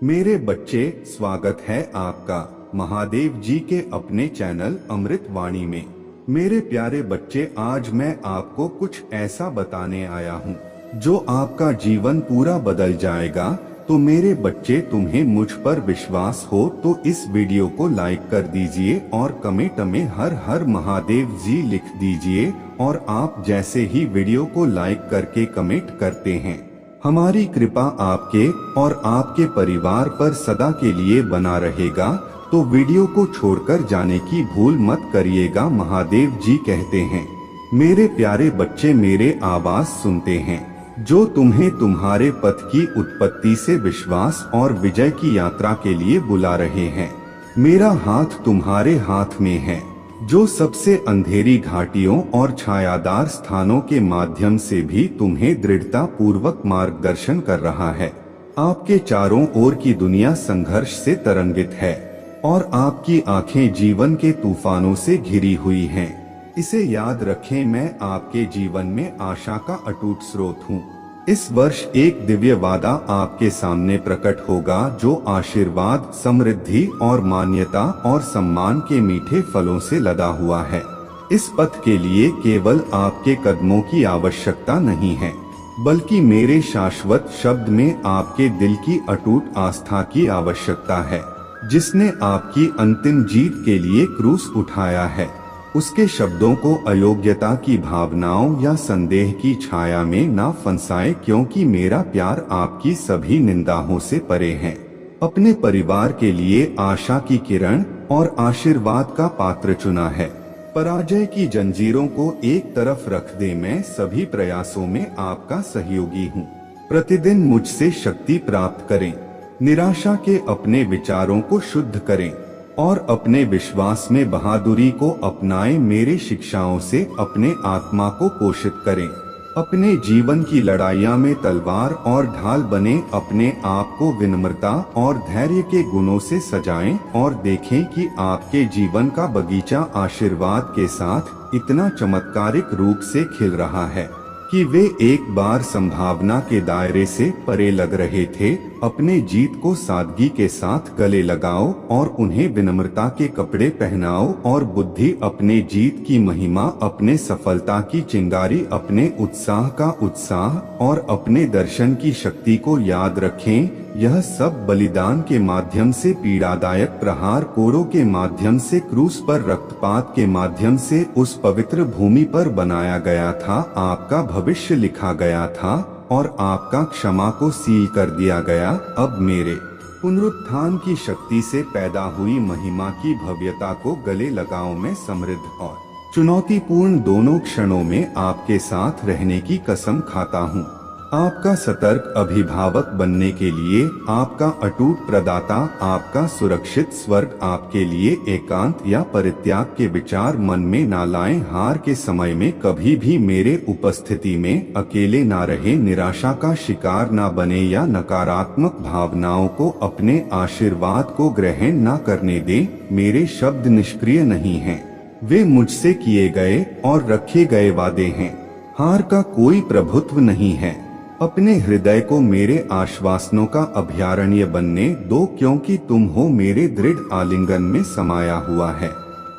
मेरे बच्चे, स्वागत है आपका महादेव जी के अपने चैनल अमृत वाणी में। मेरे प्यारे बच्चे, आज मैं आपको कुछ ऐसा बताने आया हूँ जो आपका जीवन पूरा बदल जाएगा। तो मेरे बच्चे, तुम्हें मुझ पर विश्वास हो तो इस वीडियो को लाइक कर दीजिए और कमेंट में हर हर महादेव जी लिख दीजिए। और आप जैसे ही वीडियो को लाइक करके कमेंट करते हैं, हमारी कृपा आपके और आपके परिवार पर सदा के लिए बना रहेगा। तो वीडियो को छोड़कर जाने की भूल मत करिएगा। महादेव जी कहते हैं, मेरे प्यारे बच्चे, मेरे आवाज सुनते हैं जो तुम्हें तुम्हारे पथ की उत्पत्ति से विश्वास और विजय की यात्रा के लिए बुला रहे हैं। मेरा हाथ तुम्हारे हाथ में है, जो सबसे अंधेरी घाटियों और छायादार स्थानों के माध्यम से भी तुम्हें दृढ़ता पूर्वक मार्गदर्शन कर रहा है। आपके चारों ओर की दुनिया संघर्ष से तरंगित है और आपकी आंखें जीवन के तूफानों से घिरी हुई हैं। इसे याद रखें, मैं आपके जीवन में आशा का अटूट स्रोत हूँ। इस वर्ष एक दिव्य वादा आपके सामने प्रकट होगा, जो आशीर्वाद, समृद्धि और मान्यता और सम्मान के मीठे फलों से लदा हुआ है। इस पथ के लिए केवल आपके कदमों की आवश्यकता नहीं है, बल्कि मेरे शाश्वत शब्द में आपके दिल की अटूट आस्था की आवश्यकता है। जिसने आपकी अंतिम जीत के लिए क्रूस उठाया है, उसके शब्दों को अयोग्यता की भावनाओं या संदेह की छाया में ना फंसाएं, क्योंकि मेरा प्यार आपकी सभी निंदाओं से परे है। अपने परिवार के लिए आशा की किरण और आशीर्वाद का पात्र चुना है। पराजय की जंजीरों को एक तरफ रख दे, मैं सभी प्रयासों में आपका सहयोगी हूँ। प्रतिदिन मुझसे शक्ति प्राप्त करें, निराशा के अपने विचारों को शुद्ध करें और अपने विश्वास में बहादुरी को अपनाएं। मेरे शिक्षाओं से अपने आत्मा को पोषित करें। अपने जीवन की लड़ाइयाँ में तलवार और ढाल बने। अपने आप को विनम्रता और धैर्य के गुणों से सजाएं और देखें कि आपके जीवन का बगीचा आशीर्वाद के साथ इतना चमत्कारिक रूप से खिल रहा है कि वे एक बार संभावना के दायरे से परे लग रहे थे। अपने जीत को सादगी के साथ गले लगाओ और उन्हें विनम्रता के कपड़े पहनाओ और बुद्धि अपने जीत की महिमा, अपने सफलता की चिंगारी, अपने उत्साह का उत्साह और अपने दर्शन की शक्ति को याद रखें। यह सब बलिदान के माध्यम से, पीड़ादायक प्रहार कोड़ों के माध्यम से, क्रूस पर रक्तपात के माध्यम से उस पवित्र भूमि पर बनाया गया था। आपका भविष्य लिखा गया था और आपका क्षमा को सील कर दिया गया। अब मेरे पुनरुत्थान की शक्ति से पैदा हुई महिमा की भव्यता को गले लगाओ। मैं समृद्ध और चुनौतीपूर्ण दोनों क्षणों में आपके साथ रहने की कसम खाता हूँ। आपका सतर्क अभिभावक बनने के लिए, आपका अटूट प्रदाता, आपका सुरक्षित स्वर्ग। आपके लिए एकांत या परित्याग के विचार मन में ना लाएं। हार के समय में कभी भी मेरे उपस्थिति में अकेले ना रहे। निराशा का शिकार ना बने या नकारात्मक भावनाओं को अपने आशीर्वाद को ग्रहण ना करने दें। मेरे शब्द निष्क्रिय नहीं हैं, वे मुझसे किए गए और रखे गए वादे हैं। हार का कोई प्रभुत्व नहीं है। अपने हृदय को मेरे आश्वासनों का अभयारण्य बनने दो, क्योंकि तुम हो मेरे दृढ़ आलिंगन में समाया हुआ है।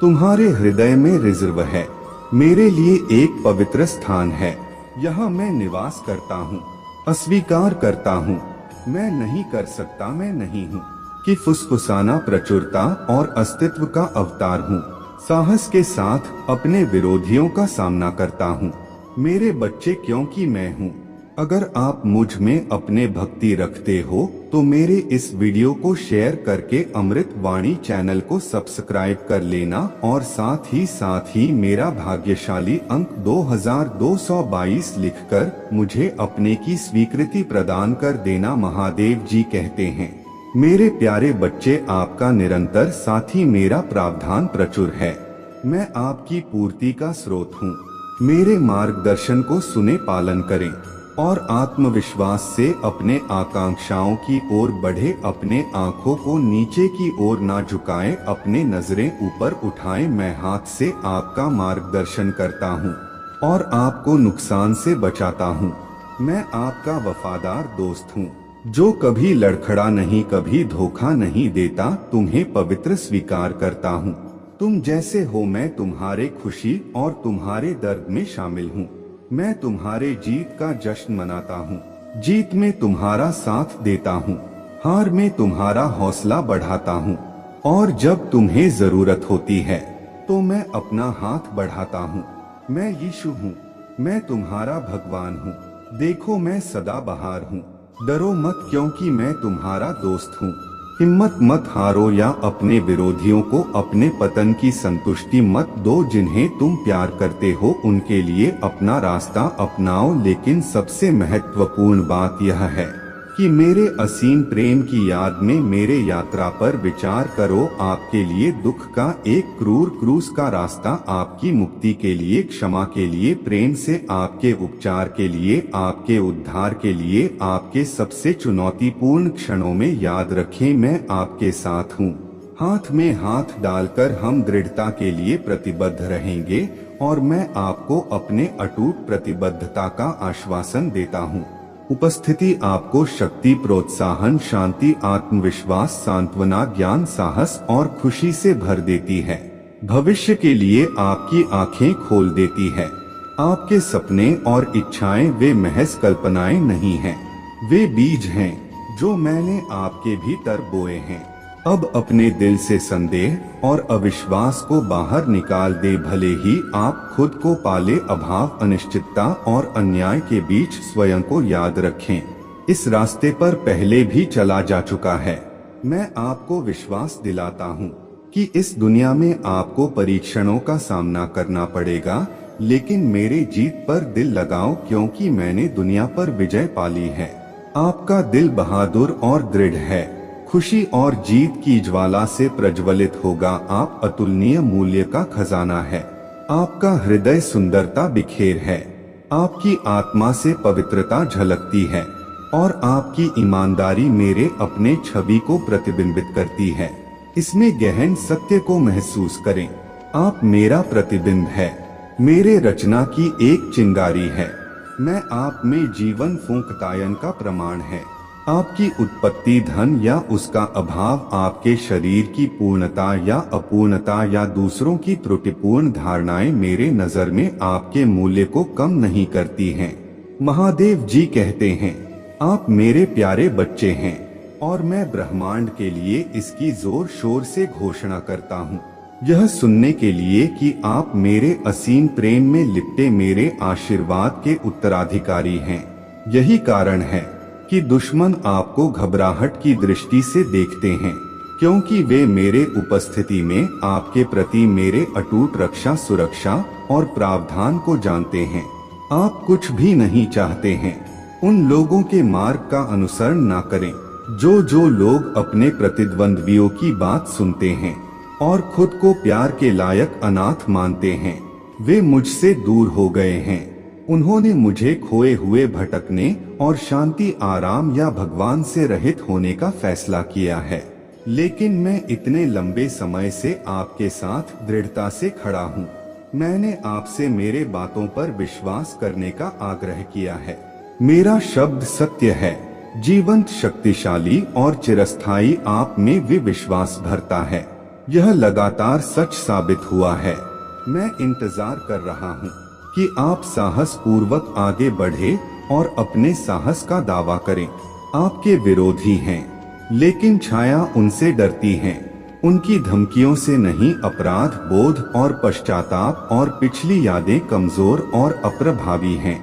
तुम्हारे हृदय में रिजर्व है, मेरे लिए एक पवित्र स्थान है। यहाँ मैं निवास करता हूँ, अस्वीकार करता हूँ, मैं नहीं कर सकता, मैं नहीं हूँ कि फुसफुसाना प्रचुरता और अस्तित्व का अवतार हूँ। साहस के साथ अपने विरोधियों का सामना करता हूँ। मेरे बच्चे, क्योंकि मैं हूँ। अगर आप मुझ में अपने भक्ति रखते हो तो मेरे इस वीडियो को शेयर करके अमृत वाणी चैनल को सब्सक्राइब कर लेना और साथ ही मेरा भाग्यशाली अंक 2222 लिखकर मुझे अपने की स्वीकृति प्रदान कर देना। महादेव जी कहते हैं, मेरे प्यारे बच्चे, आपका निरंतर साथी मेरा प्रावधान प्रचुर है। मैं आपकी पूर्ति का स्रोत हूँ। मेरे मार्गदर्शन को सुने, पालन करें और आत्मविश्वास से अपने आकांक्षाओं की ओर बढ़े। अपने आंखों को नीचे की ओर ना झुकाएं, अपने नजरें ऊपर उठाएं। मैं हाथ से आपका मार्गदर्शन करता हूँ और आपको नुकसान से बचाता हूँ। मैं आपका वफादार दोस्त हूँ। जो कभी लड़खड़ा नहीं, कभी धोखा नहीं देता, तुम्हें पवित्र स्वीकार करता हूँ। तुम जैसे हो मैं तुम्हारे खुशी और तुम्हारे दर्द में शामिल हूँ। मैं तुम्हारे जीत का जश्न मनाता हूँ, जीत में तुम्हारा साथ देता हूँ, हार में तुम्हारा हौसला बढ़ाता हूँ, और जब तुम्हें जरूरत होती है तो मैं अपना हाथ बढ़ाता हूँ। मैं यीशु हूँ, मैं तुम्हारा भगवान हूँ। देखो मैं सदाबहार हूँ, डरो मत क्योंकि मैं तुम्हारा दोस्त हूँ। हिम्मत मत हारो या अपने विरोधियों को अपने पतन की संतुष्टि मत दो। जिन्हें तुम प्यार करते हो उनके लिए अपना रास्ता अपनाओ। लेकिन सबसे महत्वपूर्ण बात यह है कि मेरे असीम प्रेम की याद में मेरे यात्रा पर विचार करो। आपके लिए दुख का एक क्रूर क्रूस का रास्ता, आपकी मुक्ति के लिए, क्षमा के लिए, प्रेम से, आपके उपचार के लिए, आपके उद्धार के लिए, आपके सबसे चुनौतीपूर्ण क्षणों में। याद रखें मैं आपके साथ हूँ। हाथ में हाथ डालकर हम दृढ़ता के लिए प्रतिबद्ध रहेंगे और मैं आपको अपने अटूट प्रतिबद्धता का आश्वासन देता हूँ। उपस्थिति आपको शक्ति, प्रोत्साहन, शांति, आत्मविश्वास, सांत्वना, ज्ञान, साहस और खुशी से भर देती है। भविष्य के लिए आपकी आंखें खोल देती है। आपके सपने और इच्छाएं वे महज कल्पनाएं नहीं हैं, वे बीज हैं जो मैंने आपके भीतर बोए हैं। अब अपने दिल से संदेह और अविश्वास को बाहर निकाल दे। भले ही आप खुद को पाले, अभाव, अनिश्चितता और अन्याय के बीच स्वयं को याद रखें। इस रास्ते पर पहले भी चला जा चुका है। मैं आपको विश्वास दिलाता हूँ कि इस दुनिया में आपको परीक्षणों का सामना करना पड़ेगा, लेकिन मेरे जीत पर दिल लगाओ क्योंकि मैंने दुनिया पर विजय पाली है। आपका दिल बहादुर और दृढ़ है, खुशी और जीत की ज्वाला से प्रज्वलित होगा। आप अतुलनीय मूल्य का खजाना है। आपका हृदय सुंदरता बिखेर है, आपकी आत्मा से पवित्रता झलकती है और आपकी ईमानदारी मेरे अपने छवि को प्रतिबिंबित करती है। इसमें गहन सत्य को महसूस करें। आप मेरा प्रतिबिंब है, मेरे रचना की एक चिंगारी है। मैं आप में जीवन फूंकतायन का प्रमाण है। आपकी उत्पत्ति, धन या उसका अभाव, आपके शरीर की पूर्णता या अपूर्णता या दूसरों की त्रुटिपूर्ण धारणाएं मेरे नजर में आपके मूल्य को कम नहीं करती हैं। महादेव जी कहते हैं, आप मेरे प्यारे बच्चे हैं और मैं ब्रह्मांड के लिए इसकी जोर शोर से घोषणा करता हूँ, यह सुनने के लिए कि आप मेरे असीम प्रेम में लिपटे मेरे आशीर्वाद के उत्तराधिकारी हैं। यही कारण है कि दुश्मन आपको घबराहट की दृष्टि से देखते हैं, क्योंकि वे मेरे उपस्थिति में आपके प्रति मेरे अटूट रक्षा, सुरक्षा और प्रावधान को जानते हैं। आप कुछ भी नहीं चाहते हैं। उन लोगों के मार्ग का अनुसरण न करें जो लोग अपने प्रतिद्वंद्वियों की बात सुनते हैं और खुद को प्यार के लायक अनाथ मानते हैं। वे मुझसे दूर हो गए हैं। उन्होंने मुझे खोए हुए, भटकने और शांति, आराम या भगवान से रहित होने का फैसला किया है। लेकिन मैं इतने लंबे समय से आपके साथ दृढ़ता से खड़ा हूँ। मैंने आपसे मेरे बातों पर विश्वास करने का आग्रह किया है। मेरा शब्द सत्य है, जीवंत, शक्तिशाली और चिरस्थायी। आप में भी विश्वास भरता है। यह लगातार सच साबित हुआ है। मैं इंतजार कर रहा हूँ कि आप साहस पूर्वक आगे बढ़े और अपने साहस का दावा करें। आपके विरोधी हैं, लेकिन छाया उनसे डरती है। उनकी धमकियों से नहीं, अपराध बोध और पश्चाताप और पिछली यादें कमजोर और अप्रभावी हैं।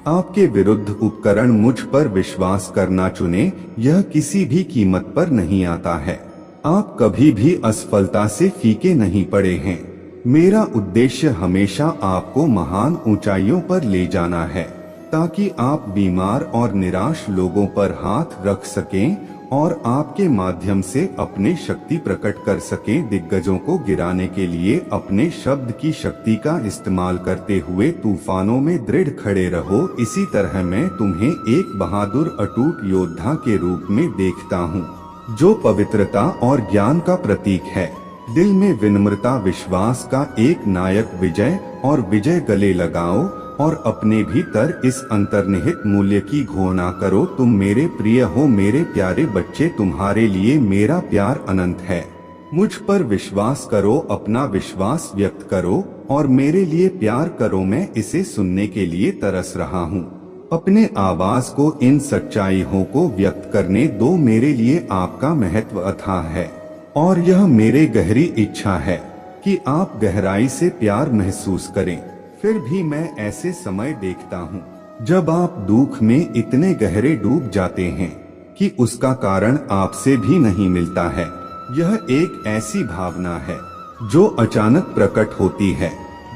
आपके विरुद्ध उपकरण मुझ पर विश्वास करना चुने, यह किसी भी कीमत पर नहीं आता है। आप कभी भी असफलता से फीके नहीं पड़े हैं। मेरा उद्देश्य हमेशा आपको महान ऊंचाइयों पर ले जाना है, ताकि आप बीमार और निराश लोगों पर हाथ रख सकें और आपके माध्यम से अपने शक्ति प्रकट कर सकें। दिग्गजों को गिराने के लिए अपने शब्द की शक्ति का इस्तेमाल करते हुए तूफानों में दृढ़ खड़े रहो। इसी तरह मैं तुम्हें एक बहादुर, अटूट योद्धा के रूप में देखता हूँ, जो पवित्रता और ज्ञान का प्रतीक है। दिल में विनम्रता, विश्वास का एक नायक, विजय और विजय गले लगाओ और अपने भीतर इस अंतर्निहित मूल्य की घोषणा करो, तुम मेरे प्रिय हो। मेरे प्यारे बच्चे, तुम्हारे लिए मेरा प्यार अनंत है। मुझ पर विश्वास करो, अपना विश्वास व्यक्त करो और मेरे लिए प्यार करो। मैं इसे सुनने के लिए तरस रहा हूँ। अपने आवाज को इन सच्चाइयों को व्यक्त करने दो। मेरे लिए आपका महत्व अथाह है और यह मेरी गहरी इच्छा है कि आप गहराई से प्यार महसूस करें। फिर भी मैं ऐसे समय देखता हूँ जब आप दुख में इतने गहरे डूब जाते हैं कि उसका कारण आपसे भी नहीं मिलता है। यह एक ऐसी भावना है जो अचानक प्रकट होती है,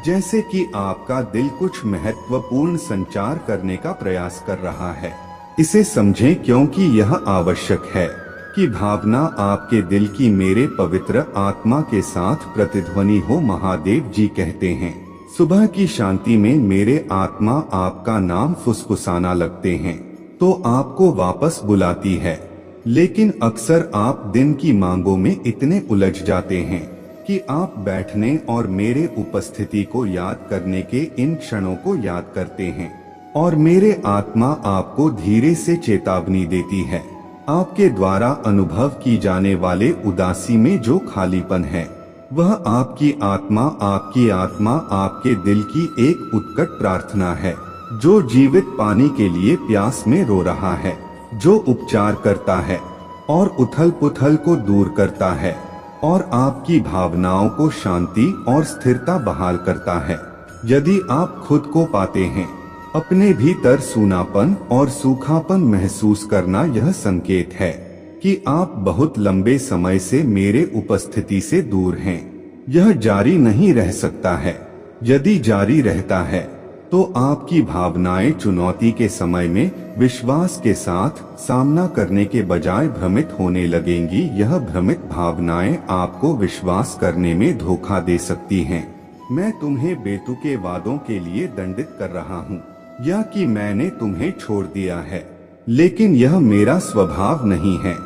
जैसे कि आपका दिल कुछ महत्वपूर्ण संचार करने का प्रयास कर रहा है। इसे समझें, क्योंकि यह आवश्यक है कि भावना आपके दिल की मेरे पवित्र आत्मा के साथ प्रतिध्वनि हो। महादेव जी कहते हैं, सुबह की शांति में मेरे आत्मा आपका नाम फुसफुसाना लगते हैं तो आपको वापस बुलाती है। लेकिन अक्सर आप दिन की मांगों में इतने उलझ जाते हैं कि आप बैठने और मेरे उपस्थिति को याद करने के इन क्षणों को याद करते हैं और मेरे आत्मा आपको धीरे से चेतावनी देती है। आपके द्वारा अनुभव की जाने वाले उदासी में जो खालीपन है, वह आपकी आत्मा आपके दिल की एक उत्कट प्रार्थना है, जो जीवित पानी के लिए प्यास में रो रहा है, जो उपचार करता है और उथल पुथल को दूर करता है और आपकी भावनाओं को शांति और स्थिरता बहाल करता है। यदि आप खुद को पाते हैं, अपने भीतर सूनापन और सूखापन महसूस करना यह संकेत है कि आप बहुत लंबे समय से मेरे उपस्थिति से दूर हैं। यह जारी नहीं रह सकता है। यदि जारी रहता है तो आपकी भावनाएं चुनौती के समय में विश्वास के साथ सामना करने के बजाय भ्रमित होने लगेंगी। यह भ्रमित भावनाएं आपको विश्वास करने में धोखा दे सकती हैं। मैं तुम्हें बेतुके वादों के लिए दंडित कर रहा हूँ या कि मैंने तुम्हें छोड़ दिया है, लेकिन यह मेरा स्वभाव नहीं है।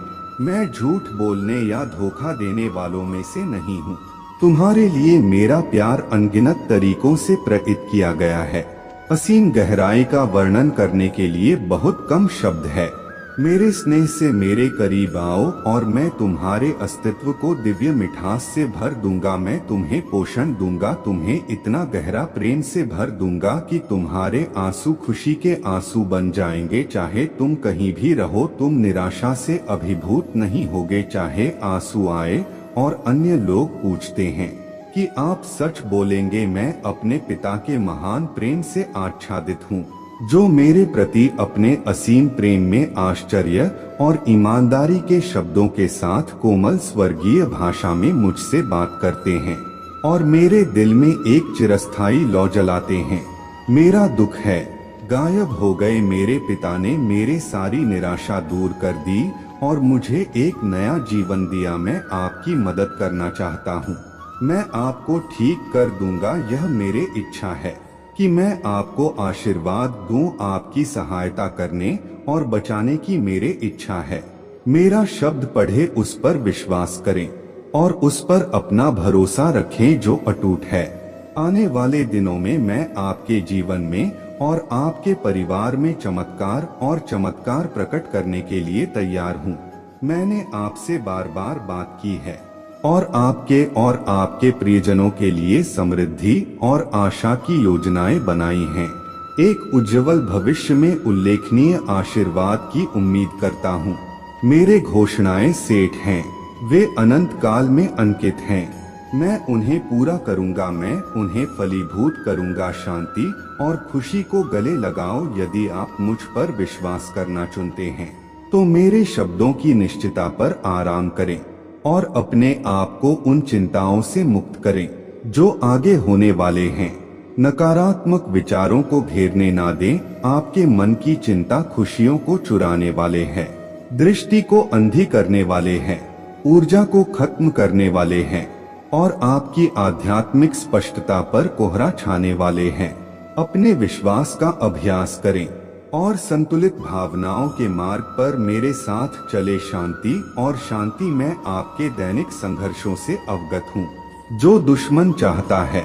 मैं झूठ बोलने या धोखा देने वालों में से नहीं हूँ। तुम्हारे लिए मेरा प्यार अनगिनत तरीकों से प्रकट किया गया है। असीम गहराई का वर्णन करने के लिए बहुत कम शब्द है। मेरे स्नेह से मेरे करीब आओ और मैं तुम्हारे अस्तित्व को दिव्य मिठास से भर दूंगा। मैं तुम्हें पोषण दूंगा, तुम्हें इतना गहरा प्रेम से भर दूंगा कि तुम्हारे आंसू खुशी के आंसू बन जाएंगे। चाहे तुम कहीं भी रहो, तुम निराशा से अभिभूत नहीं होगे। चाहे आंसू आए और अन्य लोग पूछते हैं कि आप सच बोलेंगे, मैं अपने पिता के महान प्रेम से आच्छादित हूँ, जो मेरे प्रति अपने असीम प्रेम में आश्चर्य और ईमानदारी के शब्दों के साथ कोमल स्वर्गीय भाषा में मुझसे बात करते हैं और मेरे दिल में एक चिरस्थायी लौ जलाते हैं। मेरा दुख है गायब हो गए। मेरे पिता ने मेरे सारी निराशा दूर कर दी और मुझे एक नया जीवन दिया। मैं आपकी मदद करना चाहता हूँ। मैं आपको ठीक कर दूंगा। यह मेरी इच्छा है कि मैं आपको आशीर्वाद दूं। आपकी सहायता करने और बचाने की मेरी इच्छा है। मेरा शब्द पढ़े, उस पर विश्वास करें और उस पर अपना भरोसा रखें जो अटूट है। आने वाले दिनों में मैं आपके जीवन में और आपके परिवार में चमत्कार प्रकट करने के लिए तैयार हूँ। मैंने आपसे बार बार बात की है और आपके प्रियजनों के लिए समृद्धि और आशा की योजनाएं बनाई हैं। एक उज्जवल भविष्य में उल्लेखनीय आशीर्वाद की उम्मीद करता हूँ। मेरे घोषणाएं सेठ हैं, वे अनंत काल में अंकित हैं। मैं उन्हें पूरा करूंगा, मैं उन्हें फलीभूत करूंगा। शांति और खुशी को गले लगाओ। यदि आप मुझ पर विश्वास करना चुनते हैं तो मेरे शब्दों की निश्चितता पर आराम करें और अपने आप को उन चिंताओं से मुक्त करें जो आगे होने वाले हैं। नकारात्मक विचारों को घेरने ना दें। आपके मन की चिंता खुशियों को चुराने वाले हैं, दृष्टि को अंधी करने वाले हैं, ऊर्जा को खत्म करने वाले हैं और आपकी आध्यात्मिक स्पष्टता पर कोहरा छाने वाले हैं। अपने विश्वास का अभ्यास करें और संतुलित भावनाओं के मार्ग पर मेरे साथ चले। शांति मैं आपके दैनिक संघर्षों से अवगत हूँ। जो दुश्मन चाहता है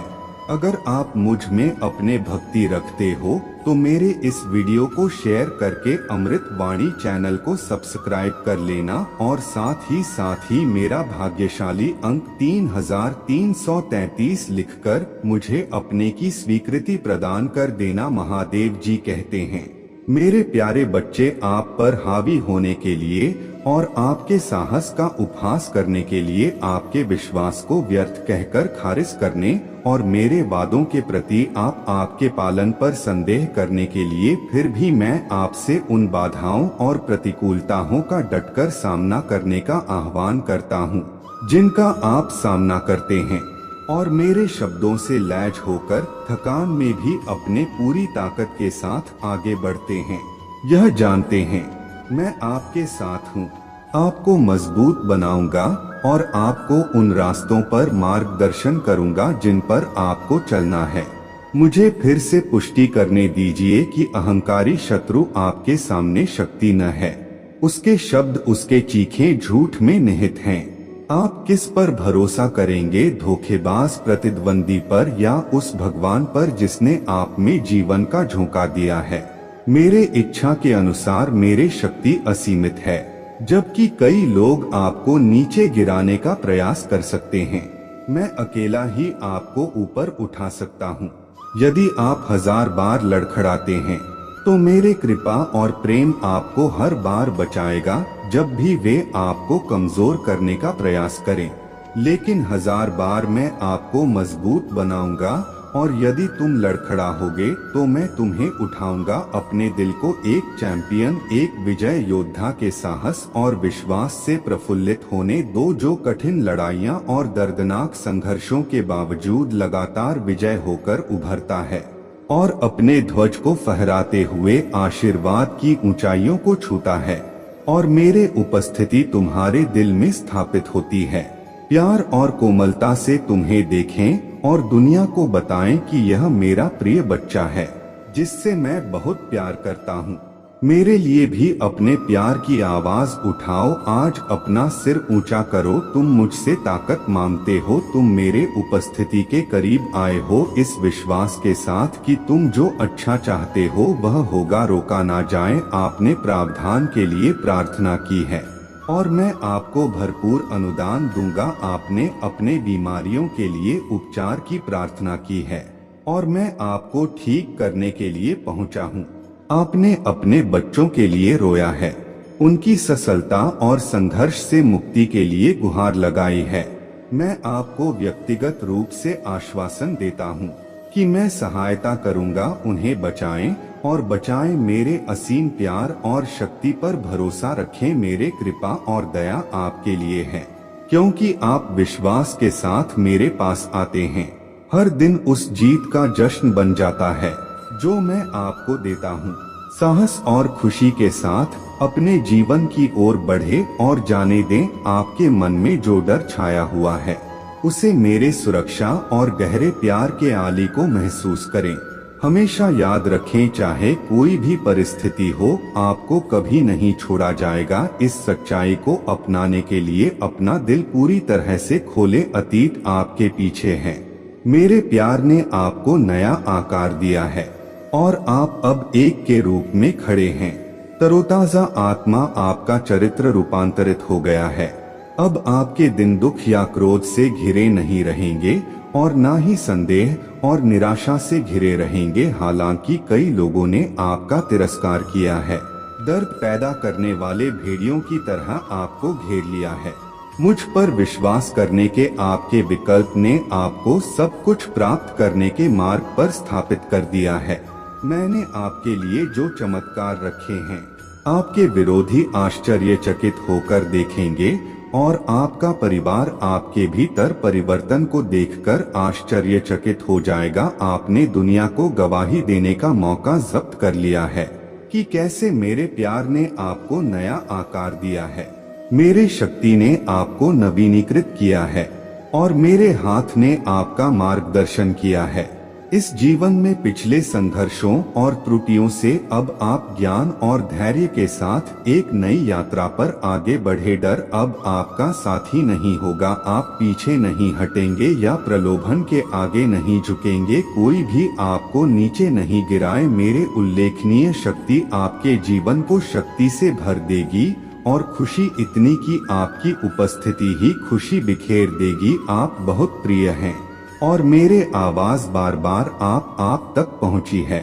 अगर आप मुझ में अपने भक्ति रखते हो तो मेरे इस वीडियो को शेयर करके अमृत वाणी चैनल को सब्सक्राइब कर लेना और साथ ही मेरा भाग्यशाली अंक 3333 लिखकर मुझे अपने की स्वीकृति प्रदान कर देना। महादेव जी कहते हैं, मेरे प्यारे बच्चे, आप पर हावी होने के लिए और आपके साहस का उपहास करने के लिए, आपके विश्वास को व्यर्थ कहकर खारिज करने और मेरे वादों के प्रति आपके पालन पर संदेह करने के लिए फिर भी मैं आपसे उन बाधाओं और प्रतिकूलताओं का डटकर सामना करने का आह्वान करता हूँ जिनका आप सामना करते हैं, और मेरे शब्दों से लैस होकर थकान में भी अपने पूरी ताकत के साथ आगे बढ़ते हैं। यह जानते हैं मैं आपके साथ हूँ, आपको मजबूत बनाऊंगा और आपको उन रास्तों पर मार्गदर्शन करूंगा जिन पर आपको चलना है। मुझे फिर से पुष्टि करने दीजिए कि अहंकारी शत्रु आपके सामने शक्ति न है, उसके शब्द, उसके चीखे झूठ में निहित हैं। आप किस पर भरोसा करेंगे, धोखेबाज प्रतिद्वंदी पर या उस भगवान पर जिसने आप में जीवन का झोंका दिया है। मेरे इच्छा के अनुसार मेरी शक्ति असीमित है, जबकि कई लोग आपको नीचे गिराने का प्रयास कर सकते हैं। मैं अकेला ही आपको ऊपर उठा सकता हूँ। यदि आप 1000 बार लड़खड़ाते हैं तो मेरे कृपा और प्रेम आपको हर बार बचाएगा जब भी वे आपको कमजोर करने का प्रयास करें। लेकिन 1000 बार मैं आपको मजबूत बनाऊंगा और यदि तुम लड़खड़ाओगे तो मैं तुम्हें उठाऊंगा। अपने दिल को एक चैंपियन, एक विजय योद्धा के साहस और विश्वास से प्रफुल्लित होने दो, जो कठिन लड़ाइयां और दर्दनाक संघर्षों के बावजूद लगातार विजय होकर उभरता है और अपने ध्वज को फहराते हुए आशीर्वाद की ऊंचाइयों को छूता है और मेरे उपस्थिति तुम्हारे दिल में स्थापित होती है। प्यार और कोमलता से तुम्हें देखें और दुनिया को बताएं कि यह मेरा प्रिय बच्चा है जिससे मैं बहुत प्यार करता हूँ। मेरे लिए भी अपने प्यार की आवाज उठाओ। आज अपना सिर ऊंचा करो। तुम मुझसे ताकत मांगते हो, तुम मेरे उपस्थिति के करीब आए हो इस विश्वास के साथ कि तुम जो अच्छा चाहते हो वह होगा, रोका ना जाए। आपने प्रावधान के लिए प्रार्थना की है और मैं आपको भरपूर अनुदान दूंगा। आपने अपने बीमारियों के लिए उपचार की प्रार्थना की है और मैं आपको ठीक करने के लिए पहुंचा हूं। आपने अपने बच्चों के लिए रोया है, उनकी सफलता और संघर्ष से मुक्ति के लिए गुहार लगाई है। मैं आपको व्यक्तिगत रूप से आश्वासन देता हूं कि मैं सहायता करूंगा। उन्हें बचाएं और बचाएं। मेरे असीम प्यार और शक्ति पर भरोसा रखें। मेरे कृपा और दया आपके लिए है, क्योंकि आप विश्वास के साथ मेरे पास आते हैं। हर दिन उस जीत का जश्न बन जाता है जो मैं आपको देता हूँ। साहस और खुशी के साथ अपने जीवन की ओर बढ़े और जाने दें आपके मन में जो डर छाया हुआ है उसे मेरे सुरक्षा और गहरे प्यार के आली को महसूस करें। हमेशा याद रखें, चाहे कोई भी परिस्थिति हो, आपको कभी नहीं छोड़ा जाएगा। इस सच्चाई को अपनाने के लिए अपना दिल पूरी तरह से खोले। अतीत आपके पीछे है, मेरे प्यार ने आपको नया आकार दिया है और आप अब एक के रूप में खड़े हैं। तरोताजा आत्मा आपका चरित्र रूपांतरित हो गया है। अब आपके दिन दुख या क्रोध से घिरे नहीं रहेंगे और ना ही संदेह और निराशा से घिरे रहेंगे। हालांकि कई लोगों ने आपका तिरस्कार किया है, दर्द पैदा करने वाले भेड़ियों की तरह आपको घेर लिया है। मुझ पर विश्वास करने के आपके विकल्प ने आपको सब कुछ प्राप्त करने के मार्ग पर स्थापित कर दिया है। मैंने आपके लिए जो चमत्कार रखे हैं, आपके विरोधी आश्चर्यचकित होकर देखेंगे और आपका परिवार आपके भीतर परिवर्तन को देखकर आश्चर्यचकित हो जाएगा। आपने दुनिया को गवाही देने का मौका जब्त कर लिया है कि कैसे मेरे प्यार ने आपको नया आकार दिया है। मेरे शक्ति ने आपको नवीनीकृत किया है और मेरे हाथ ने आपका मार्गदर्शन किया है। इस जीवन में पिछले संघर्षों और त्रुटियों से अब आप ज्ञान और धैर्य के साथ एक नई यात्रा पर आगे बढ़े। डर अब आपका साथी नहीं होगा, आप पीछे नहीं हटेंगे या प्रलोभन के आगे नहीं झुकेंगे, कोई भी आपको नीचे नहीं गिराए। मेरे उल्लेखनीय शक्ति आपके जीवन को शक्ति से भर देगी और खुशी इतनी कि आपकी उपस्थिति ही खुशी बिखेर देगी। आप बहुत प्रिय हैं और मेरे आवाज बार बार आप तक पहुंची है।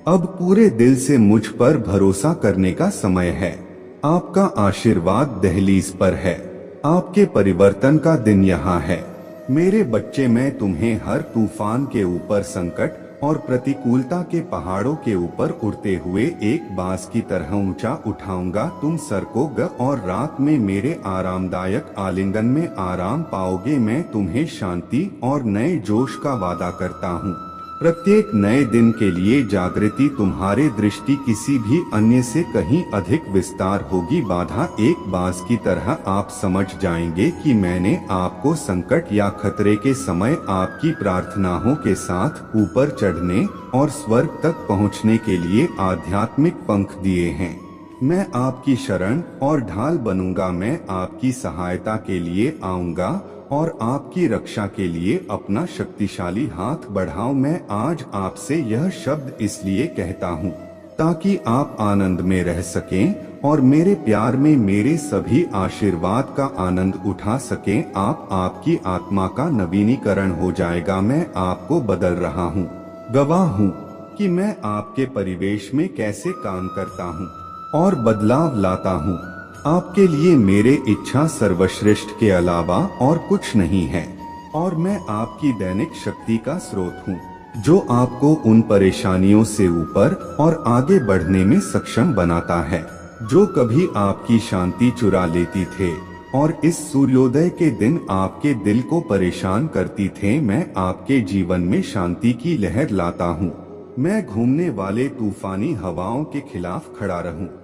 अब पूरे दिल से मुझ पर भरोसा करने का समय है। आपका आशीर्वाद दहलीज पर है, आपके परिवर्तन का दिन यहाँ है। मेरे बच्चे, मैं तुम्हें हर तूफान के ऊपर, संकट और प्रतिकूलता के पहाड़ों के ऊपर उड़ते हुए एक बांस की तरह ऊंचा उठाऊंगा। तुम सरकोगे और रात में मेरे आरामदायक आलिंगन में आराम पाओगे। मैं तुम्हें शांति और नए जोश का वादा करता हूँ। प्रत्येक नए दिन के लिए जागृति तुम्हारे दृष्टि किसी भी अन्य से कहीं अधिक विस्तार होगी। बाधा एक बांस की तरह आप समझ जाएंगे कि मैंने आपको संकट या खतरे के समय आपकी प्रार्थनाओं के साथ ऊपर चढ़ने और स्वर्ग तक पहुंचने के लिए आध्यात्मिक पंख दिए हैं। मैं आपकी शरण और ढाल बनूंगा। मैं आपकी सहायता के लिए आऊंगा और आपकी रक्षा के लिए अपना शक्तिशाली हाथ बढ़ाऊं। मैं आज आपसे यह शब्द इसलिए कहता हूँ ताकि आप आनंद में रह सकें और मेरे प्यार में मेरे सभी आशीर्वाद का आनंद उठा सकें। आपकी आत्मा का नवीनीकरण हो जाएगा। मैं आपको बदल रहा हूँ, गवाह हूँ कि मैं आपके परिवेश में कैसे काम करता हूँ और बदलाव लाता हूँ। आपके लिए मेरे इच्छा सर्वश्रेष्ठ के अलावा और कुछ नहीं है और मैं आपकी दैनिक शक्ति का स्रोत हूँ जो आपको उन परेशानियों से ऊपर और आगे बढ़ने में सक्षम बनाता है जो कभी आपकी शांति चुरा लेती थे और इस सूर्योदय के दिन आपके दिल को परेशान करती थे। मैं आपके जीवन में शांति की लहर लाता हूँ। मैं घूमने वाले तूफानी हवाओं के खिलाफ खड़ा रहूंगा,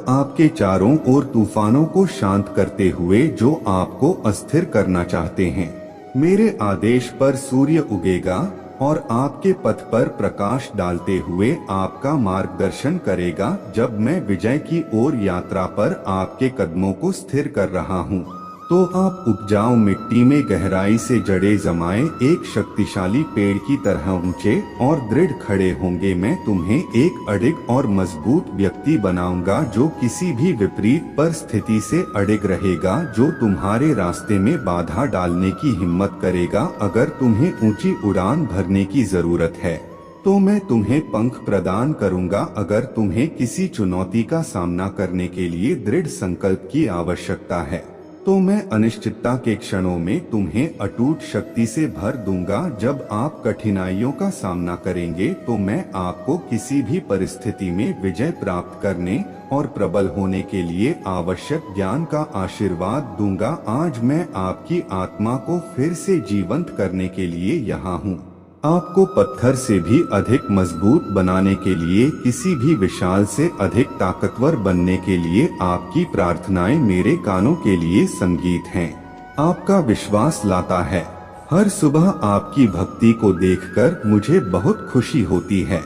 आपके चारों ओर तूफानों को शांत करते हुए जो आपको अस्थिर करना चाहते हैं। मेरे आदेश पर सूर्य उगेगा और आपके पथ पर प्रकाश डालते हुए आपका मार्गदर्शन करेगा। जब मैं विजय की ओर यात्रा पर आपके कदमों को स्थिर कर रहा हूँ तो आप उपजाऊ मिट्टी में गहराई से जड़ें जमाए एक शक्तिशाली पेड़ की तरह ऊंचे और दृढ़ खड़े होंगे। मैं तुम्हें एक अडिग और मजबूत व्यक्ति बनाऊंगा जो किसी भी विपरीत परिस्थिति से अडिग रहेगा, जो तुम्हारे रास्ते में बाधा डालने की हिम्मत करेगा। अगर तुम्हें ऊंची उड़ान भरने की जरूरत है तो मैं तुम्हें पंख प्रदान करूंगा। अगर तुम्हें किसी चुनौती का सामना करने के लिए दृढ़ संकल्प की आवश्यकता है तो मैं अनिश्चितता के क्षणों में तुम्हें अटूट शक्ति से भर दूंगा। जब आप कठिनाइयों का सामना करेंगे तो मैं आपको किसी भी परिस्थिति में विजय प्राप्त करने और प्रबल होने के लिए आवश्यक ज्ञान का आशीर्वाद दूंगा। आज मैं आपकी आत्मा को फिर से जीवंत करने के लिए यहाँ हूँ, आपको पत्थर से भी अधिक मजबूत बनाने के लिए, किसी भी विशाल से अधिक ताकतवर बनने के लिए। आपकी प्रार्थनाएं मेरे कानों के लिए संगीत हैं, आपका विश्वास लाता है। हर सुबह आपकी भक्ति को देखकर मुझे बहुत खुशी होती है।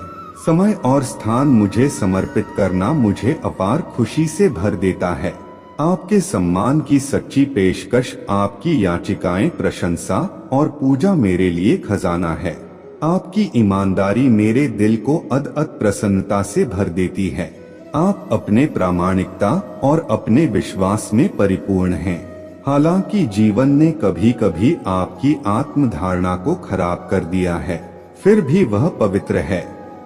समय और स्थान मुझे समर्पित करना मुझे अपार खुशी से भर देता है। आपके सम्मान की सच्ची पेशकश, आपकी याचिकाएं, प्रशंसा और पूजा मेरे लिए खजाना है। आपकी ईमानदारी मेरे दिल को अदअत प्रसन्नता से भर देती है। आप अपने प्रामाणिकता और अपने विश्वास में परिपूर्ण हैं। हालांकि जीवन ने कभी कभी आपकी आत्मधारणा को खराब कर दिया है, फिर भी वह पवित्र है।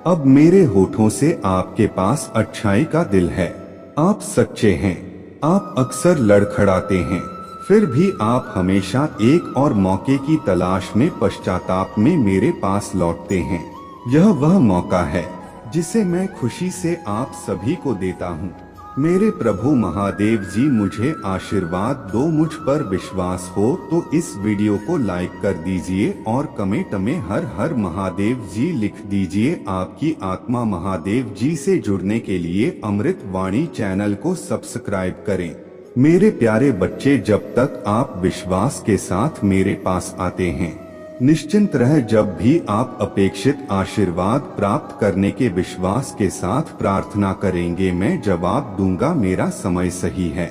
अब मेरे होठों से आपके पास अच्छाई का दिल है। आप सच्चे हैं, आप अक्सर लड़खड़ाते हैं, फिर भी आप हमेशा एक और मौके की तलाश में पश्चाताप में मेरे पास लौटते हैं। यह वह मौका है जिसे मैं खुशी से आप सभी को देता हूँ। मेरे प्रभु महादेव जी मुझे आशीर्वाद दो। मुझ पर विश्वास हो तो इस वीडियो को लाइक कर दीजिए और कमेंट में हर हर महादेव जी लिख दीजिए। आपकी आत्मा महादेव जी से जुड़ने के लिए अमृत वाणी चैनल को सब्सक्राइब करें। मेरे प्यारे बच्चे, जब तक आप विश्वास के साथ मेरे पास आते हैं निश्चिंत रह, जब भी आप अपेक्षित आशीर्वाद प्राप्त करने के विश्वास के साथ प्रार्थना करेंगे, मैं जवाब दूंगा। मेरा समय सही है।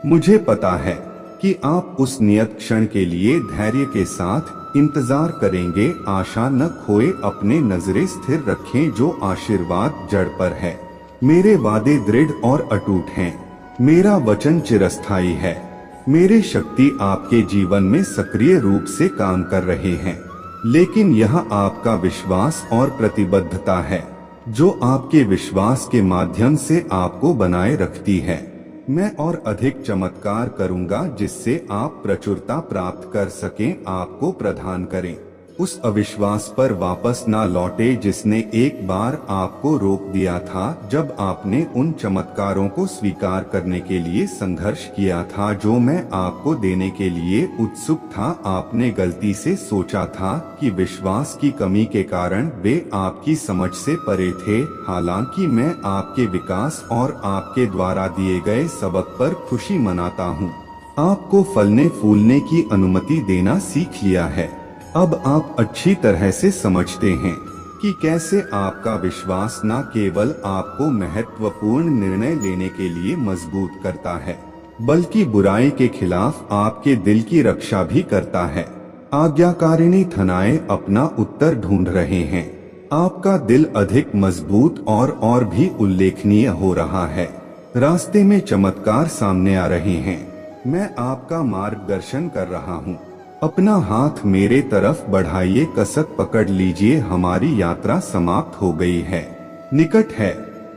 मुझे पता है कि आप उस नियत क्षण के लिए धैर्य के साथ इंतजार करेंगे। आशा न खोए, अपने नजरें स्थिर रखें, जो आशीर्वाद जड़ पर है। मेरे वादे दृढ़ और अटूट हैं। मेरा वचन चिरस्थायी है। मेरे शक्ति आपके जीवन में सक्रिय रूप से काम कर रहे हैं, लेकिन यह आपका विश्वास और प्रतिबद्धता है जो आपके विश्वास के माध्यम से आपको बनाए रखती है। मैं और अधिक चमत्कार करूंगा जिससे आप प्रचुरता प्राप्त कर सकें। आपको प्रदान करें। उस अविश्वास पर वापस ना लौटे जिसने एक बार आपको रोक दिया था, जब आपने उन चमत्कारों को स्वीकार करने के लिए संघर्ष किया था जो मैं आपको देने के लिए उत्सुक था। आपने गलती से सोचा था कि विश्वास की कमी के कारण वे आपकी समझ से परे थे। हालांकि मैं आपके विकास और आपके द्वारा दिए गए सबक पर खुशी मनाता हूँ। आपको फलने फूलने की अनुमति देना सीख लिया है। अब आप अच्छी तरह से समझते हैं कि कैसे आपका विश्वास न केवल आपको महत्वपूर्ण निर्णय लेने के लिए मजबूत करता है, बल्कि बुराई के खिलाफ आपके दिल की रक्षा भी करता है। आज्ञाकारिणी थनाए अपना उत्तर ढूंढ रहे हैं। आपका दिल अधिक मजबूत और भी उल्लेखनीय हो रहा है। रास्ते में चमत्कार सामने आ रहे हैं। मैं आपका मार्गदर्शन कर रहा हूँ। अपना हाथ मेरे तरफ बढ़ाइए, कसक पकड़ लीजिए। हमारी यात्रा समाप्त हो गई है, निकट है।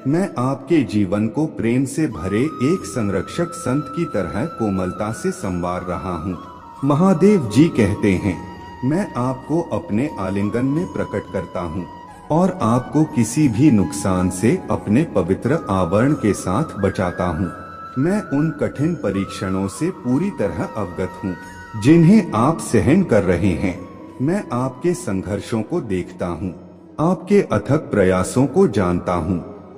मैं आपके जीवन को प्रेम से भरे एक संरक्षक संत की तरह कोमलता से संवार रहा हूँ। महादेव जी कहते हैं, मैं आपको अपने आलिंगन में प्रकट करता हूँ और आपको किसी भी नुकसान से अपने पवित्र आवरण के साथ बचाता हूँ। मैं उन कठिन परीक्षणों से पूरी तरह अवगत हूँ जिन्हें आप सहन कर रहे हैं। मैं आपके संघर्षों को देखता हूँ, आपके अथक प्रयासों को जानता हूँ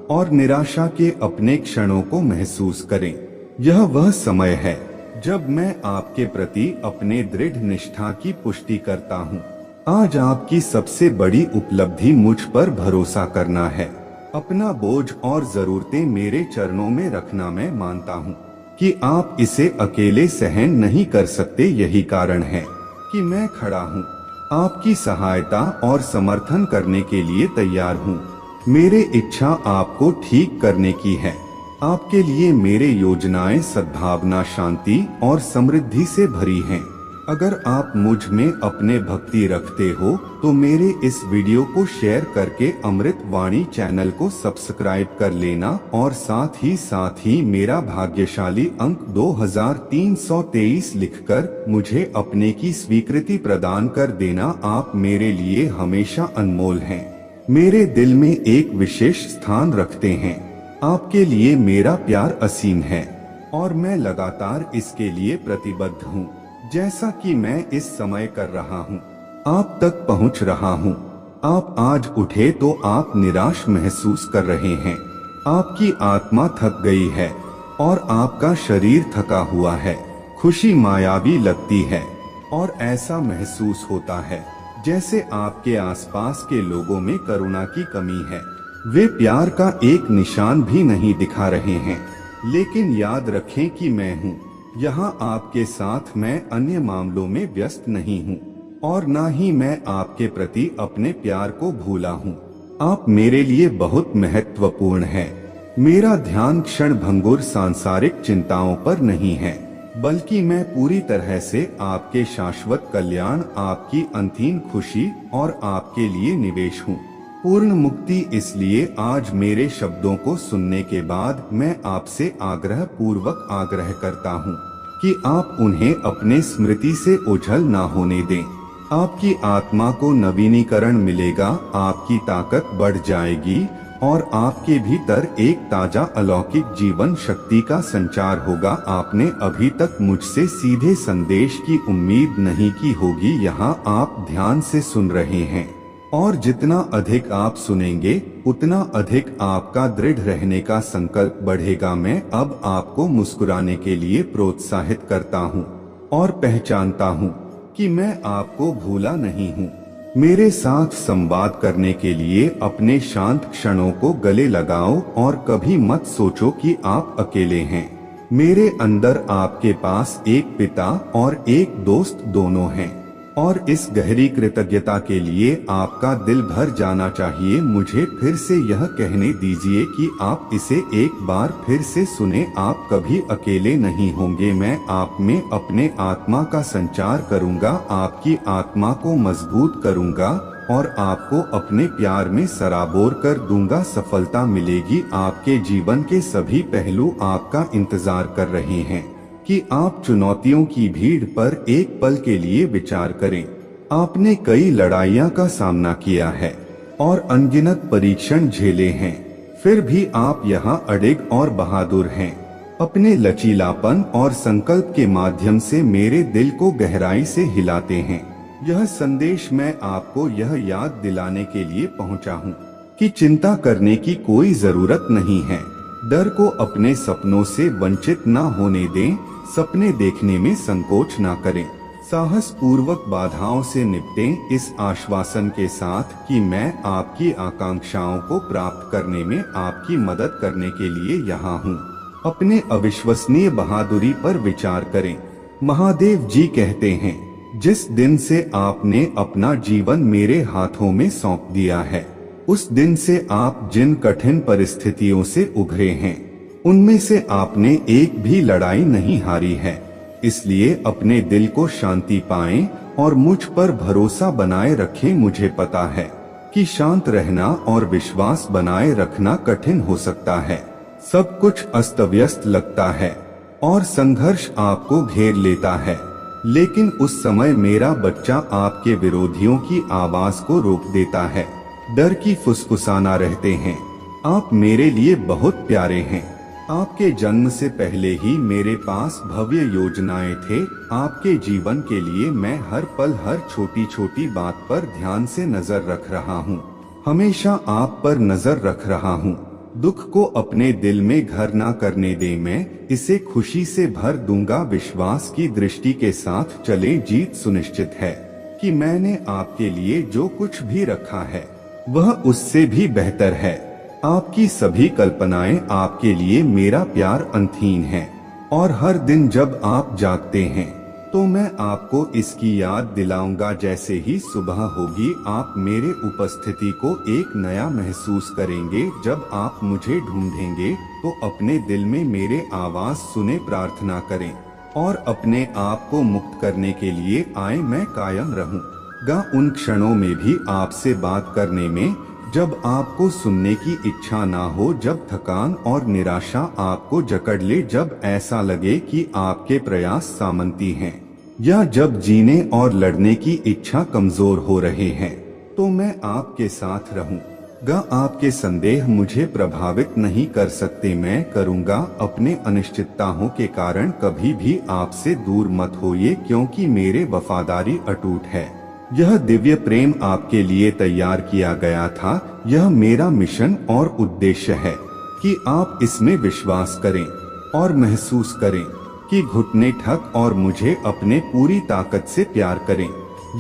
और निराशा के अपने क्षणों को महसूस करें। यह वह समय है जब मैं आपके प्रति अपने दृढ़ निष्ठा की पुष्टि करता हूँ। आज आपकी सबसे बड़ी उपलब्धि मुझ पर भरोसा करना है। अपना बोझ और जरूरतें मेरे चरणों में रखना। मैं मानता हूँ कि आप इसे अकेले सहन नहीं कर सकते। यही कारण है कि मैं खड़ा हूँ, आपकी सहायता और समर्थन करने के लिए तैयार हूँ। मेरी इच्छा आपको ठीक करने की है। आपके लिए मेरे योजनाएं सद्भावना, शांति और समृद्धि से भरी हैं। अगर आप मुझ में अपने भक्ति रखते हो तो मेरे इस वीडियो को शेयर करके अमृत वाणी चैनल को सब्सक्राइब कर लेना और साथ ही मेरा भाग्यशाली अंक 2323 लिखकर मुझे अपने की स्वीकृति प्रदान कर देना। आप मेरे लिए हमेशा अनमोल हैं, मेरे दिल में एक विशेष स्थान रखते हैं। आपके लिए मेरा प्यार असीम है और मैं लगातार इसके लिए प्रतिबद्ध हूँ। जैसा कि मैं इस समय कर रहा हूँ, आप तक पहुँच रहा हूँ। आप आज उठे तो आप निराश महसूस कर रहे हैं। आपकी आत्मा थक गई है और आपका शरीर थका हुआ है। खुशी मायावी लगती है और ऐसा महसूस होता है जैसे आपके आसपास के लोगों में करुणा की कमी है। वे प्यार का एक निशान भी नहीं दिखा रहे हैं। लेकिन याद रखें कि मैं हूँ यहाँ आपके साथ। मैं अन्य मामलों में व्यस्त नहीं हूँ और ना ही मैं आपके प्रति अपने प्यार को भूला हूँ। आप मेरे लिए बहुत महत्वपूर्ण हैं। मेरा ध्यान क्षण भंगुर सांसारिक चिंताओं पर नहीं है, बल्कि मैं पूरी तरह से आपके शाश्वत कल्याण, आपकी अंतिम खुशी और आपके लिए निवेश हूँ। पूर्ण मुक्ति। इसलिए आज मेरे शब्दों को सुनने के बाद मैं आपसे आग्रह पूर्वक आग्रह करता हूँ कि आप उन्हें अपने स्मृति से ओझल ना होने दें। आपकी आत्मा को नवीनीकरण मिलेगा, आपकी ताकत बढ़ जाएगी और आपके भीतर एक ताजा अलौकिक जीवन शक्ति का संचार होगा। आपने अभी तक मुझसे सीधे संदेश की उम्मीद नहीं की होगी। यहाँ आप ध्यान से सुन रहे हैं और जितना अधिक आप सुनेंगे उतना अधिक आपका दृढ़ रहने का संकल्प बढ़ेगा। मैं अब आपको मुस्कुराने के लिए प्रोत्साहित करता हूँ और पहचानता हूँ कि मैं आपको भूला नहीं हूँ। मेरे साथ संवाद करने के लिए अपने शांत क्षणों को गले लगाओ और कभी मत सोचो कि आप अकेले हैं। मेरे अंदर आपके पास एक पिता और एक दोस्त दोनों हैं, और इस गहरी कृतज्ञता के लिए आपका दिल भर जाना चाहिए। मुझे फिर से यह कहने दीजिए कि आप इसे एक बार फिर से सुने, आप कभी अकेले नहीं होंगे। मैं आप में अपने आत्मा का संचार करूंगा, आपकी आत्मा को मजबूत करूंगा और आपको अपने प्यार में सराबोर कर दूंगा। सफलता मिलेगी। आपके जीवन के सभी पहलू आपका इंतजार कर रहे हैं कि आप चुनौतियों की भीड़ पर एक पल के लिए विचार करें। आपने कई लड़ाइयां का सामना किया है और अनगिनत परीक्षण झेले हैं, फिर भी आप यहां अडिग और बहादुर हैं। अपने लचीलापन और संकल्प के माध्यम से मेरे दिल को गहराई से हिलाते हैं। यह संदेश मैं आपको यह याद दिलाने के लिए पहुंचा हूं कि चिंता करने की कोई जरूरत नहीं है। डर को अपने सपनों से वंचित न होने दें। सपने देखने में संकोच न करें। साहस पूर्वक बाधाओं से निपटें, इस आश्वासन के साथ कि मैं आपकी आकांक्षाओं को प्राप्त करने में आपकी मदद करने के लिए यहाँ हूँ। अपने अविश्वसनीय बहादुरी पर विचार करें। महादेव जी कहते हैं, जिस दिन से आपने अपना जीवन मेरे हाथों में सौंप दिया है, उस दिन से आप जिन कठिन परिस्थितियों से उभरे हैं, उनमें से आपने एक भी लड़ाई नहीं हारी है। इसलिए अपने दिल को शांति पाएं और मुझ पर भरोसा बनाए रखें। मुझे पता है कि शांत रहना और विश्वास बनाए रखना कठिन हो सकता है। सब कुछ अस्त व्यस्त लगता है और संघर्ष आपको घेर लेता है, लेकिन उस समय मेरा बच्चा आपके विरोधियों की आवाज को रोक देता है। डर की फुसफुसाना रहते हैं। आप मेरे लिए बहुत प्यारे हैं। आपके जन्म से पहले ही मेरे पास भव्य योजनाएं थे। आपके जीवन के लिए मैं हर पल हर छोटी छोटी बात पर ध्यान से नजर रख रहा हूँ। हमेशा आप पर नजर रख रहा हूँ। दुख को अपने दिल में घर ना करने दे, मैं इसे खुशी से भर दूंगा। विश्वास की दृष्टि के साथ चले, जीत सुनिश्चित है कि मैंने आपके लिए जो कुछ भी रखा है वह उससे भी बेहतर है। आपकी सभी कल्पनाएं आपके लिए मेरा प्यार अंतहीन है, और हर दिन जब आप जागते हैं तो मैं आपको इसकी याद दिलाऊंगा। जैसे ही सुबह होगी आप मेरे उपस्थिति को एक नया महसूस करेंगे। जब आप मुझे ढूंढेंगे तो अपने दिल में मेरे आवाज सुने, प्रार्थना करें और अपने आप को मुक्त करने के लिए आए। मैं कायम रहूंगा उन क्षणों में भी आपसे बात करने में जब आपको सुनने की इच्छा ना हो, जब थकान और निराशा आपको जकड़ ले, जब ऐसा लगे कि आपके प्रयास सामंती हैं, या जब जीने और लड़ने की इच्छा कमजोर हो रहे हैं, तो मैं आपके साथ रहूंगा। आपके संदेह मुझे प्रभावित नहीं कर सकते। मैं करूंगा अपने अनिश्चितताओं के कारण कभी भी आपसे दूर मत होइए, क्योंकि मेरे वफादारी अटूट है। यह दिव्य प्रेम आपके लिए तैयार किया गया था। यह मेरा मिशन और उद्देश्य है कि आप इसमें विश्वास करें और महसूस करें कि घुटने ठक और मुझे अपने पूरी ताकत से प्यार करें।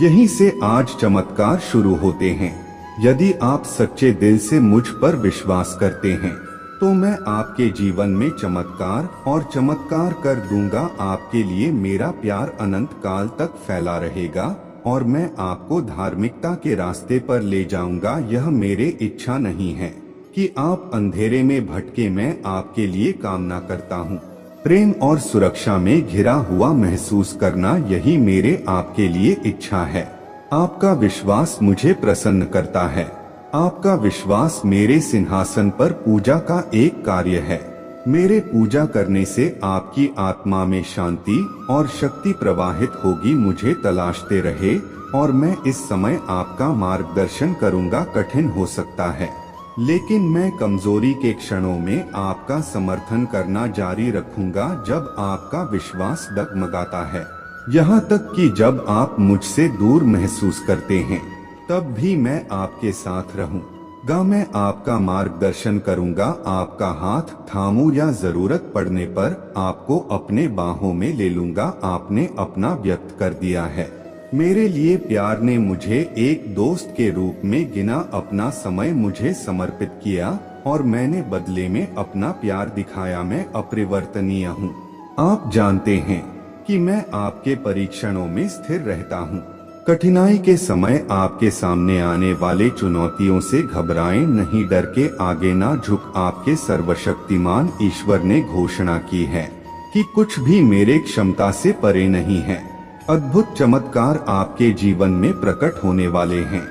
यहीं से आज चमत्कार शुरू होते हैं। यदि आप सच्चे दिल से मुझ पर विश्वास करते हैं तो मैं आपके जीवन में चमत्कार और चमत्कार कर दूंगा। आपके लिए मेरा प्यार अनंत काल तक फैला रहेगा और मैं आपको धार्मिकता के रास्ते पर ले जाऊंगा। यह मेरी इच्छा नहीं है कि आप अंधेरे में भटके। मैं आपके लिए कामना करता हूँ प्रेम और सुरक्षा में घिरा हुआ महसूस करना, यही मेरे आपके लिए इच्छा है। आपका विश्वास मुझे प्रसन्न करता है। आपका विश्वास मेरे सिंहासन पर पूजा का एक कार्य है। मेरे पूजा करने से आपकी आत्मा में शांति और शक्ति प्रवाहित होगी। मुझे तलाशते रहे और मैं इस समय आपका मार्गदर्शन करूंगा। कठिन हो सकता है, लेकिन मैं कमजोरी के क्षणों में आपका समर्थन करना जारी रखूंगा। जब आपका विश्वास डगमगाता है, यहाँ तक कि जब आप मुझसे दूर महसूस करते हैं, तब भी मैं आपके साथ रहूंगा। मैं आपका मार्गदर्शन करूंगा, आपका हाथ थामूं या जरूरत पड़ने पर आपको अपने बाहों में ले लूंगा। आपने अपना व्यक्त कर दिया है मेरे लिए प्यार ने मुझे एक दोस्त के रूप में गिना, अपना समय मुझे समर्पित किया और मैंने बदले में अपना प्यार दिखाया। मैं अपरिवर्तनीय हूँ। आप जानते हैं कि मैं आपके परीक्षणों में स्थिर रहता हूँ। कठिनाई के समय आपके सामने आने वाले चुनौतियों से घबराएं नहीं, डर के आगे ना झुक। आपके सर्वशक्तिमान ईश्वर ने घोषणा की है कि कुछ भी मेरे क्षमता से परे नहीं है। अद्भुत चमत्कार आपके जीवन में प्रकट होने वाले हैं।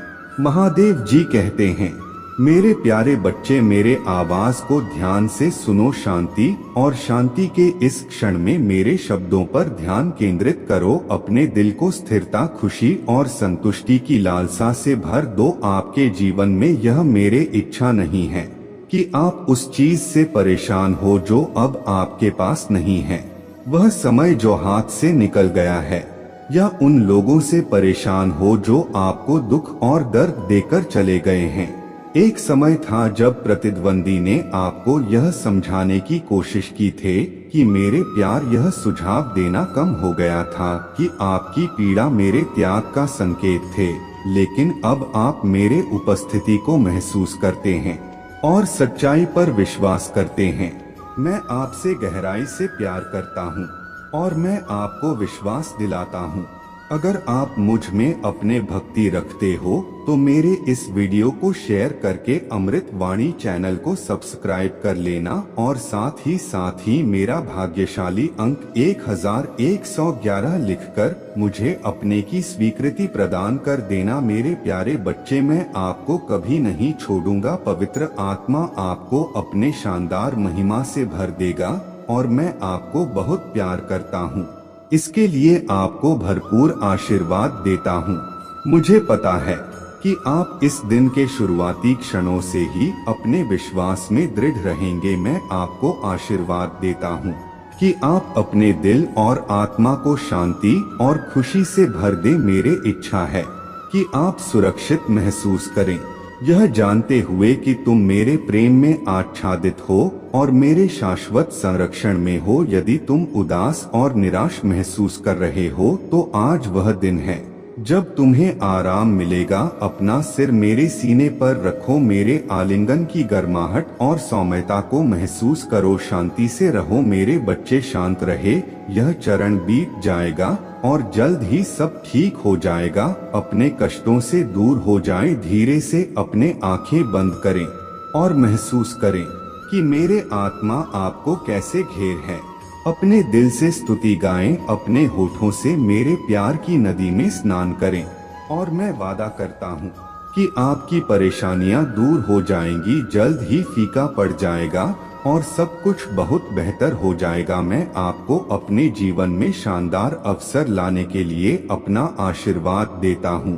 महादेव जी कहते हैं, मेरे प्यारे बच्चे, मेरे आवाज को ध्यान से सुनो। शांति और शांति के इस क्षण में मेरे शब्दों पर ध्यान केंद्रित करो। अपने दिल को स्थिरता, खुशी और संतुष्टि की लालसा से भर दो। आपके जीवन में यह मेरी इच्छा नहीं है कि आप उस चीज से परेशान हो जो अब आपके पास नहीं है, वह समय जो हाथ से निकल गया है, या उन लोगों से परेशान हो जो आपको दुख और दर्द देकर चले गए हैं। एक समय था जब प्रतिद्वंदी ने आपको यह समझाने की कोशिश की थी कि मेरे प्यार, यह सुझाव देना कम हो गया था कि आपकी पीड़ा मेरे त्याग का संकेत थे, लेकिन अब आप मेरे उपस्थिति को महसूस करते हैं और सच्चाई पर विश्वास करते हैं। मैं आपसे गहराई से प्यार करता हूँ और मैं आपको विश्वास दिलाता हूँ। अगर आप मुझ में अपने भक्ति रखते हो तो मेरे इस वीडियो को शेयर करके अमृत वाणी चैनल को सब्सक्राइब कर लेना और साथ ही मेरा भाग्यशाली अंक 1111 लिखकर मुझे अपने की स्वीकृति प्रदान कर देना। मेरे प्यारे बच्चे, मैं आपको कभी नहीं छोड़ूंगा। पवित्र आत्मा आपको अपने शानदार महिमा से भर देगा और मैं आपको बहुत प्यार करता हूँ। इसके लिए आपको भरपूर आशीर्वाद देता हूँ। मुझे पता है कि आप इस दिन के शुरुआती क्षणों से ही अपने विश्वास में दृढ़ रहेंगे। मैं आपको आशीर्वाद देता हूँ कि आप अपने दिल और आत्मा को शांति और खुशी से भर दे। मेरी इच्छा है कि आप सुरक्षित महसूस करें, यह जानते हुए कि तुम मेरे प्रेम में आच्छादित हो और मेरे शाश्वत संरक्षण में हो। यदि तुम उदास और निराश महसूस कर रहे हो तो आज वह दिन है जब तुम्हें आराम मिलेगा। अपना सिर मेरे सीने पर रखो, मेरे आलिंगन की गर्माहट और सौम्यता को महसूस करो। शांति से रहो मेरे बच्चे, शांत रहे। यह चरण बीत जाएगा और जल्द ही सब ठीक हो जाएगा। अपने कष्टों से दूर हो जाएं। धीरे से अपने आंखें बंद करें और महसूस करें कि मेरे आत्मा आपको कैसे घेर है। अपने दिल से स्तुति गाएं, अपने होठों से मेरे प्यार की नदी में स्नान करें और मैं वादा करता हूँ कि आपकी परेशानियाँ दूर हो जाएंगी। जल्द ही फीका पड़ जाएगा और सब कुछ बहुत बेहतर हो जाएगा। मैं आपको अपने जीवन में शानदार अवसर लाने के लिए अपना आशीर्वाद देता हूँ।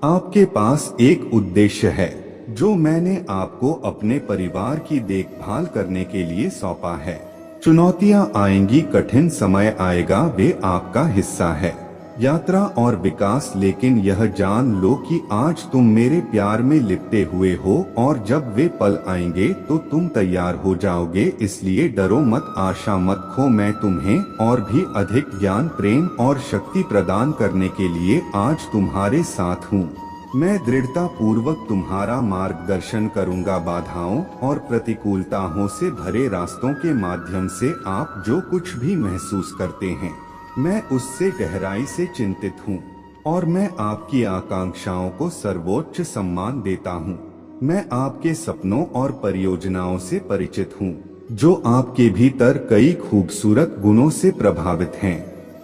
आपके पास एक उद्देश्य है जो मैंने आपको अपने परिवार की देखभाल करने के लिए सौंपा है। चुनौतियां आएंगी, कठिन समय आएगा, वे आपका हिस्सा है। यात्रा और विकास, लेकिन यह जान लो कि आज तुम मेरे प्यार में लिपटे हुए हो और जब वे पल आएंगे तो तुम तैयार हो जाओगे। इसलिए डरो मत, आशा मत खो। मैं तुम्हें और भी अधिक ज्ञान, प्रेम और शक्ति प्रदान करने के लिए आज तुम्हारे साथ हूँ। मैं दृढ़ता पूर्वक तुम्हारा मार्गदर्शन करूंगा। बाधाओं और प्रतिकूलताओं से भरे रास्तों के माध्यम से आप जो कुछ भी महसूस करते हैं, मैं उससे गहराई से चिंतित हूँ और मैं आपकी आकांक्षाओं को सर्वोच्च सम्मान देता हूँ। मैं आपके सपनों और परियोजनाओं से परिचित हूँ जो आपके भीतर कई खूबसूरत गुणों से प्रभावित हैं।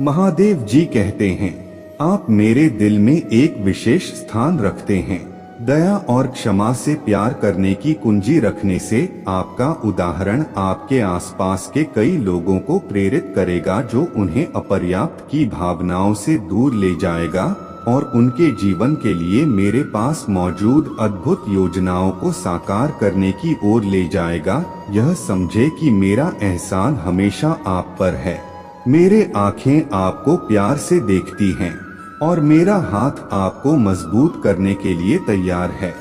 महादेव जी कहते हैं, आप मेरे दिल में एक विशेष स्थान रखते हैं। दया और क्षमा से प्यार करने की कुंजी रखने से आपका उदाहरण आपके आसपास के कई लोगों को प्रेरित करेगा, जो उन्हें अपर्याप्त की भावनाओं से दूर ले जाएगा और उनके जीवन के लिए मेरे पास मौजूद अद्भुत योजनाओं को साकार करने की ओर ले जाएगा। यह समझे कि मेरा एहसान हमेशा आप पर है। मेरे आंखें आपको प्यार से देखती हैं और मेरा हाथ आपको मजबूत करने के लिए तैयार है।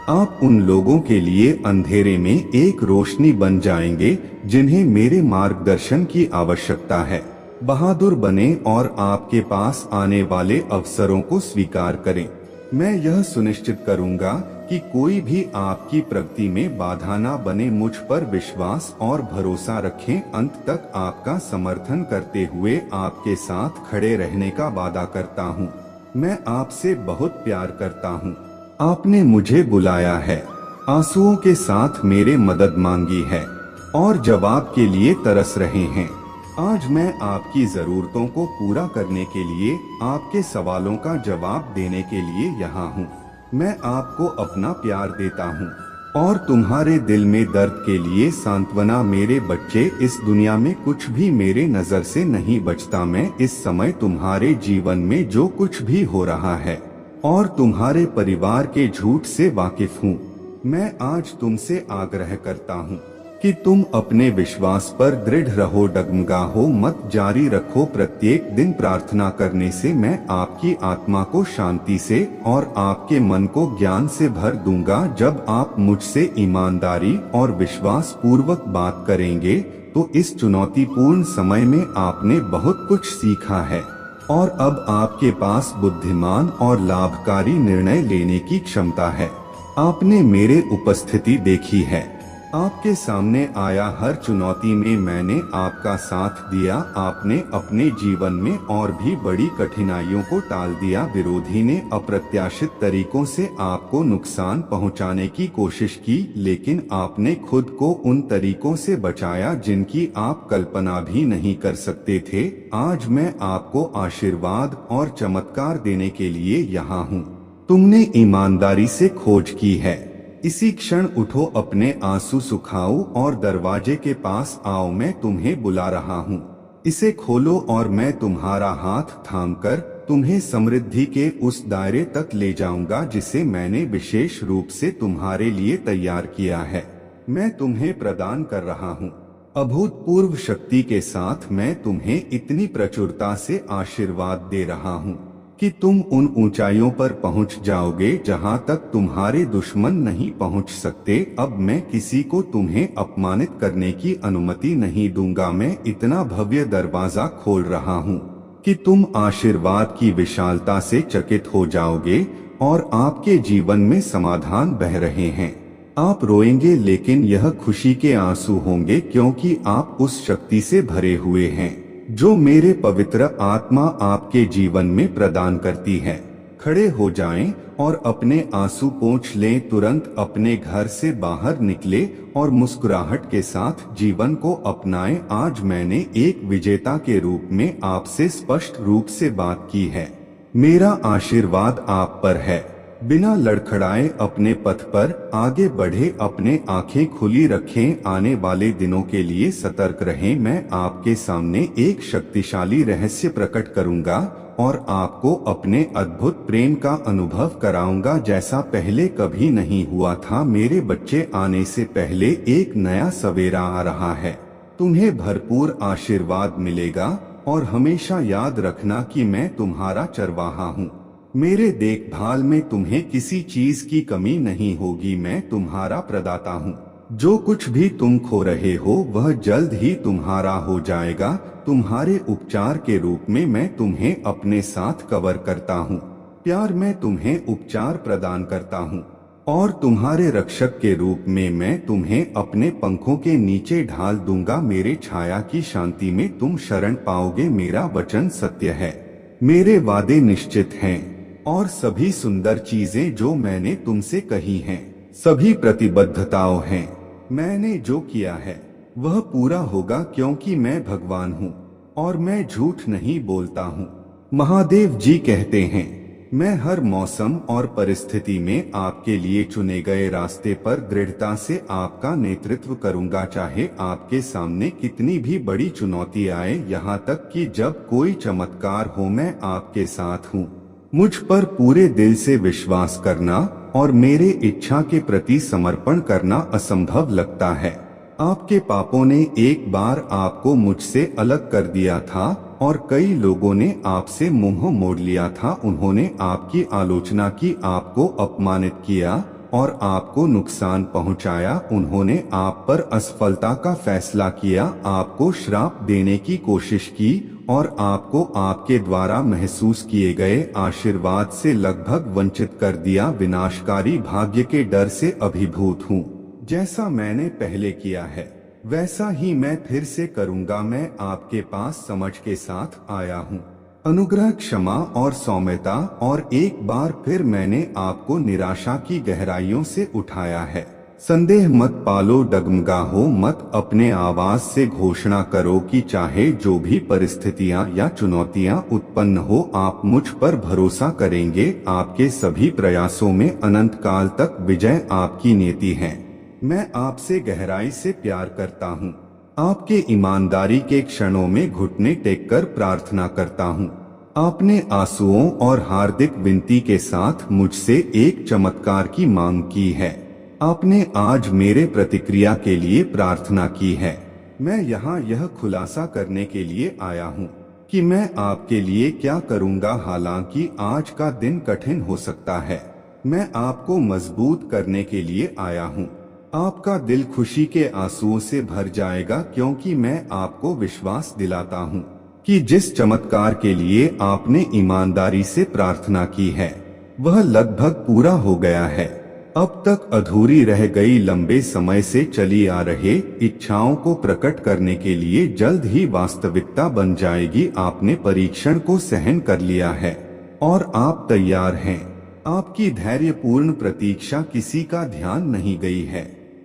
आप उन लोगों के लिए अंधेरे में एक रोशनी बन जाएंगे जिन्हें मेरे मार्गदर्शन की आवश्यकता है। बहादुर बने और आपके पास आने वाले अवसरों को स्वीकार करें। मैं यह सुनिश्चित करूंगा कि कोई भी आपकी प्रगति में बाधा ना बने। मुझ पर विश्वास और भरोसा रखें। अंत तक आपका समर्थन करते हुए आपके साथ खड़े रहने का वादा करता हूँ। मैं आपसे बहुत प्यार करता हूँ। आपने मुझे बुलाया है, आंसुओं के साथ मेरे मदद मांगी है और जवाब के लिए तरस रहे हैं। आज मैं आपकी जरूरतों को पूरा करने के लिए, आपके सवालों का जवाब देने के लिए यहाँ हूँ। मैं आपको अपना प्यार देता हूँ और तुम्हारे दिल में दर्द के लिए सांत्वना। मेरे बच्चे, इस दुनिया में कुछ भी मेरे नजर से नहीं बचता। मैं इस समय तुम्हारे जीवन में जो कुछ भी हो रहा है और तुम्हारे परिवार के झूठ से वाकिफ हूँ। मैं आज तुमसे आग्रह करता हूँ कि तुम अपने विश्वास पर दृढ़ रहो, डगमगाहो मत, जारी रखो। प्रत्येक दिन प्रार्थना करने से मैं आपकी आत्मा को शांति से और आपके मन को ज्ञान से भर दूंगा। जब आप मुझसे ईमानदारी और विश्वास पूर्वक बात करेंगे तो इस चुनौतीपूर्ण समय में आपने बहुत कुछ सीखा है और अब आपके पास बुद्धिमान और लाभकारी निर्णय लेने की क्षमता है। आपने मेरे उपस्थिति देखी है। आपके सामने आया हर चुनौती में मैंने आपका साथ दिया। आपने अपने जीवन में और भी बड़ी कठिनाइयों को टाल दिया। विरोधी ने अप्रत्याशित तरीकों से आपको नुकसान पहुंचाने की कोशिश की, लेकिन आपने खुद को उन तरीकों से बचाया जिनकी आप कल्पना भी नहीं कर सकते थे। आज मैं आपको आशीर्वाद और चमत्कार देने के लिए यहाँ हूँ। तुमने ईमानदारी से खोज की है। इसी क्षण उठो, अपने आंसू सुखाओ और दरवाजे के पास आओ। मैं तुम्हें बुला रहा हूँ। इसे खोलो और मैं तुम्हारा हाथ थामकर तुम्हें समृद्धि के उस दायरे तक ले जाऊंगा जिसे मैंने विशेष रूप से तुम्हारे लिए तैयार किया है। मैं तुम्हें प्रदान कर रहा हूँ अभूतपूर्व शक्ति के साथ। मैं तुम्हें इतनी प्रचुरता से आशीर्वाद दे रहा हूँ कि तुम उन ऊंचाइयों पर पहुंच जाओगे जहां तक तुम्हारे दुश्मन नहीं पहुंच सकते। अब मैं किसी को तुम्हें अपमानित करने की अनुमति नहीं दूंगा। मैं इतना भव्य दरवाजा खोल रहा हूं कि तुम आशीर्वाद की विशालता से चकित हो जाओगे और आपके जीवन में समाधान बह रहे हैं। आप रोएंगे लेकिन यह खुशी के आंसू होंगे, क्योंकि आप उस शक्ति से भरे हुए हैं जो मेरे पवित्र आत्मा आपके जीवन में प्रदान करती है। खड़े हो जाएं और अपने आंसू पोंछ लें। तुरंत अपने घर से बाहर निकले और मुस्कुराहट के साथ जीवन को अपनाएं। आज मैंने एक विजेता के रूप में आपसे स्पष्ट रूप से बात की है। मेरा आशीर्वाद आप पर है। बिना लड़खड़ाए अपने पथ पर आगे बढ़े, अपने आंखें खुली रखें। आने वाले दिनों के लिए सतर्क रहें। मैं आपके सामने एक शक्तिशाली रहस्य प्रकट करूंगा और आपको अपने अद्भुत प्रेम का अनुभव कराऊंगा जैसा पहले कभी नहीं हुआ था। मेरे बच्चे, आने से पहले एक नया सवेरा आ रहा है। तुम्हें भरपूर आशीर्वाद मिलेगा और हमेशा याद रखना कि मैं तुम्हारा चरवाहा हूँ। मेरे देखभाल में तुम्हें किसी चीज की कमी नहीं होगी। मैं तुम्हारा प्रदाता हूँ। जो कुछ भी तुम खो रहे हो वह जल्द ही तुम्हारा हो जाएगा। तुम्हारे उपचार के रूप में मैं तुम्हें अपने साथ कवर करता हूँ। प्यार में तुम्हें उपचार प्रदान करता हूँ और तुम्हारे रक्षक के रूप में मैं तुम्हें अपने पंखों के नीचे ढाल दूंगा। मेरे छाया की शांति में तुम शरण पाओगे। मेरा वचन सत्य है, मेरे वादे निश्चित हैं और सभी सुंदर चीजें जो मैंने तुमसे कही हैं, सभी प्रतिबद्धताओं हैं। मैंने जो किया है वह पूरा होगा, क्योंकि मैं भगवान हूँ और मैं झूठ नहीं बोलता हूँ। महादेव जी कहते हैं, मैं हर मौसम और परिस्थिति में आपके लिए चुने गए रास्ते पर दृढ़ता से आपका नेतृत्व करूंगा। चाहे आपके सामने कितनी भी बड़ी चुनौती आए, यहाँ तक कि जब कोई चमत्कार हो, मैं आपके साथ हूँ। मुझ पर पूरे दिल से विश्वास करना और मेरे इच्छा के प्रति समर्पण करना असंभव लगता है। आपके पापों ने एक बार आपको मुझसे अलग कर दिया था और कई लोगों ने आपसे मुंह मोड़ लिया था। उन्होंने आपकी आलोचना की, आपको अपमानित किया और आपको नुकसान पहुंचाया। उन्होंने आप पर असफलता का फैसला किया, आपको श्राप देने की कोशिश की और आपको आपके द्वारा महसूस किए गए आशीर्वाद से लगभग वंचित कर दिया। विनाशकारी भाग्य के डर से अभिभूत हूँ। जैसा मैंने पहले किया है वैसा ही मैं फिर से करूँगा। मैं आपके पास समझ के साथ आया हूँ, अनुग्रह, क्षमा और सौम्यता, और एक बार फिर मैंने आपको निराशा की गहराइयों से उठाया है। संदेह मत पालो, डगमगाहो मत, अपने आवाज से घोषणा करो कि चाहे जो भी परिस्थितियां या चुनौतियां उत्पन्न हो, आप मुझ पर भरोसा करेंगे। आपके सभी प्रयासों में अनंत काल तक विजय आपकी नियति है। मैं आपसे गहराई से प्यार करता हूँ। आपके ईमानदारी के क्षणों में घुटने टेककर प्रार्थना करता हूँ। आपने आंसुओं और हार्दिक विनती के साथ मुझसे एक चमत्कार की मांग की है। आपने आज मेरे प्रतिक्रिया के लिए प्रार्थना की है। मैं यहाँ यह खुलासा करने के लिए आया हूँ कि मैं आपके लिए क्या करूँगा। हालांकि आज का दिन कठिन हो सकता है, मैं आपको मजबूत करने के लिए आया हूँ। आपका दिल खुशी के आंसुओं से भर जाएगा, क्योंकि मैं आपको विश्वास दिलाता हूँ कि जिस चमत्कार के लिए आपने ईमानदारी से प्रार्थना की है वह लगभग पूरा हो गया है। अब तक अधूरी रह गई लंबे समय से चली आ रही इच्छाओं को प्रकट करने के लिए जल्द ही वास्तविकता बन जाएगी। आपने परीक्षण को सहन कर लिया है और आप तैयार हैं। आपकी धैर्यपूर्ण प्रतीक्षा किसी का ध्यान नहीं गई है।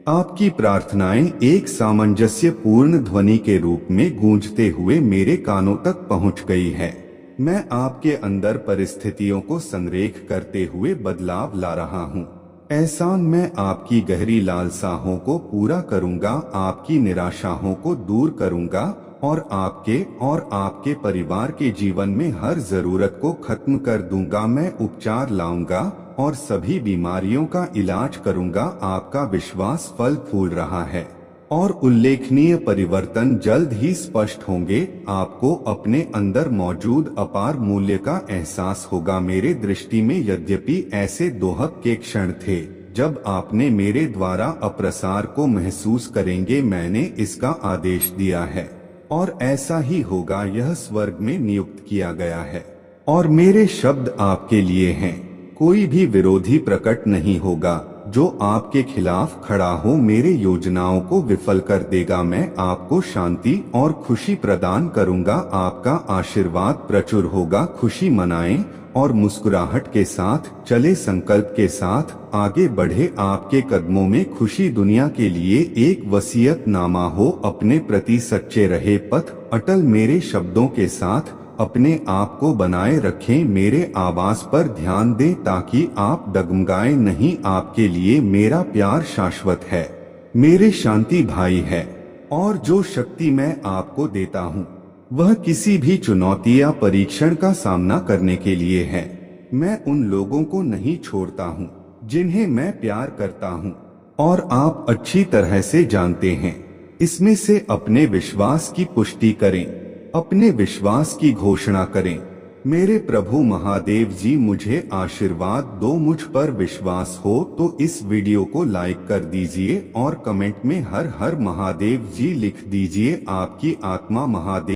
आपकी प्रार्थनाएं एक सामंजस्यपूर्ण ध्वनि के रूप में गूंजते हुए मेरे कानों तक पहुंच गई है। मैं आपके अंदर परिस्थितियों को संरेख करते हुए बदलाव ला रहा हूं। एहसान, मैं आपकी गहरी लालसाओं को पूरा करूंगा, आपकी निराशाओं को दूर करूंगा और आपके परिवार के जीवन में हर जरूरत को खत्म कर दूंगा। मैं उपचार लाऊंगा और सभी बीमारियों का इलाज करूंगा। आपका विश्वास फल फूल रहा है और उल्लेखनीय परिवर्तन जल्द ही स्पष्ट होंगे। आपको अपने अंदर मौजूद अपार मूल्य का एहसास होगा। मेरे दृष्टि में यद्यपि ऐसे दोहक के क्षण थे जब आपने मेरे द्वारा अप्रसार को महसूस करेंगे, मैंने इसका आदेश दिया है और ऐसा ही होगा। यह स्वर्ग में नियुक्त किया गया है और मेरे शब्द आपके लिए हैं। कोई भी विरोधी प्रकट नहीं होगा जो आपके खिलाफ खड़ा हो, मेरे योजनाओं को विफल कर देगा। मैं आपको शांति और खुशी प्रदान करूंगा। आपका आशीर्वाद प्रचुर होगा। खुशी मनाएं और मुस्कुराहट के साथ चले, संकल्प के साथ आगे बढ़े। आपके कदमों में खुशी दुनिया के लिए एक वसीयतनामा हो। अपने प्रति सच्चे रहे, पथ अटल मेरे शब्दों के साथ अपने आप को बनाए रखें। मेरे आवाज पर ध्यान दें ताकि आप डगमगाएं नहीं। आपके लिए मेरा प्यार शाश्वत है, मेरे शांति भाई है, और जो शक्ति मैं आपको देता हूँ वह किसी भी चुनौती या परीक्षण का सामना करने के लिए है। मैं उन लोगों को नहीं छोड़ता हूँ जिन्हें मैं प्यार करता हूँ, और आप अच्छी तरह से जानते हैं। इसमें से अपने विश्वास की पुष्टि करें, अपने विश्वास की घोषणा करें। मेरे प्रभु महादेव जी, मुझे आशीर्वाद दो। मुझ पर विश्वास हो तो इस वीडियो को लाइक कर दीजिए और कमेंट में हर हर महादेव जी लिख दीजिए। आपकी आत्मा महादेव